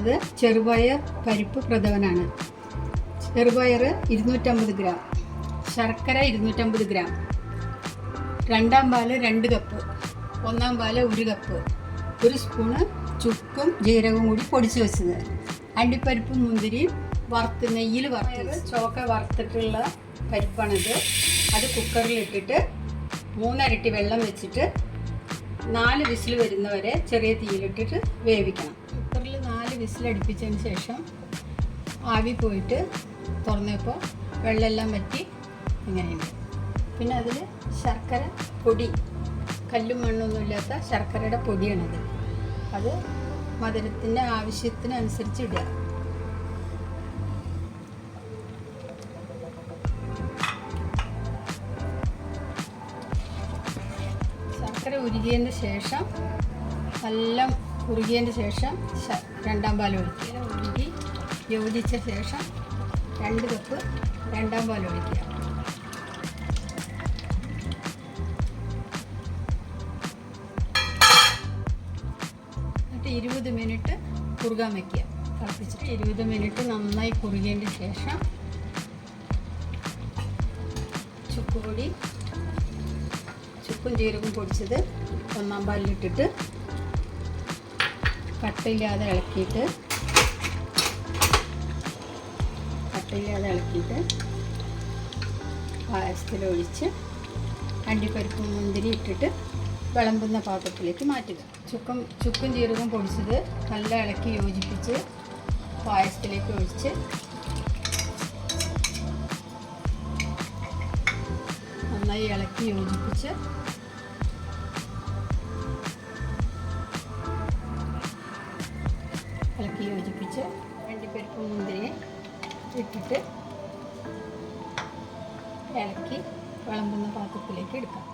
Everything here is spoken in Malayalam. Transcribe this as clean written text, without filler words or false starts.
എടുക്കുന്നത് ചെറുപയർ പരിപ്പ് പ്രഥമനാണ്. ചെറുപയർ 250 ഗ്രാം, ശർക്കര 250 ഗ്രാം, രണ്ടാം പാല് 2 കപ്പ്, ഒന്നാം പാല് 1 കപ്പ്, 1 സ്പൂണ് ചുക്കും ജീരകവും കൂടി പൊടിച്ച് വെച്ചത്, അണ്ടിപ്പരിപ്പും മുന്തിരിയും വറുത്ത് നെയ്യിൽ വറുത്തത്, ചോക്ക വറുത്തിട്ടുള്ള പരിപ്പാണിത്. അത് കുക്കറിലിട്ടിട്ട് 3 ഇരട്ടി വെള്ളം വെച്ചിട്ട് 4 വിസിൽ വരുന്നവരെ ചെറിയ തീയിലിട്ടിട്ട് വേവിക്കണം. കുക്കറിൽ 4 വിസിൽ അടുപ്പിച്ചതിന് ശേഷം ആവി പോയിട്ട് തുറന്നപ്പോൾ വെള്ളമെല്ലാം വറ്റി ഇങ്ങനെയുണ്ട്. പിന്നെ അതിൽ ശർക്കര പൊടി, കല്ലും മണ്ണൊന്നും ഇല്ലാത്ത ശർക്കരയുടെ പൊടിയാണത്. അത് മധുരത്തിൻ്റെ ആവശ്യത്തിനനുസരിച്ച് ഇടുക. ശർക്കര ഉരുകിയതിന് ശേഷം നല്ല ഉരുകിയതിന് ശേഷം രണ്ടാം പാൽ ഒഴിക്കുക. ഉരുകി യോജിച്ച ശേഷം 2 കപ്പ് രണ്ടാം പാൽ ഒഴിക്കുക. എന്നിട്ട് 20 മിനിറ്റ് കുറുകാൻ വയ്ക്കുക. തിളപ്പിച്ചിട്ട് 20 മിനിറ്റ് നന്നായി കുറുകിയതിന് ശേഷം ചുക്കുപൊടി, ചുക്കും ജീരകവും പൊടിച്ചത് ഒന്നാം പാലിലിട്ടിട്ട് കട്ടയില്ലാതെ ഇളക്കിയിട്ട് പായസത്തിലൊഴിച്ച് അണ്ടിപ്പരിപ്പും മുന്തിരി ഇട്ടിട്ട് വിളമ്പുന്ന പാത്രത്തിലേക്ക് മാറ്റുക. ചുക്കും ജീരകവും പൊടിച്ചത് നല്ല ഇളക്കി യോജിപ്പിച്ച് പായസത്തിലേക്ക് ഒഴിച്ച് നന്നായി ഇളക്കി യോജിപ്പിച്ച് അണ്ടിപ്പരിപ്പും മുന്തിരിയും ഇട്ടിട്ട് ഇളക്കി വിളമ്പുന്ന പാത്രത്തിലേക്ക് എടുക്കാം.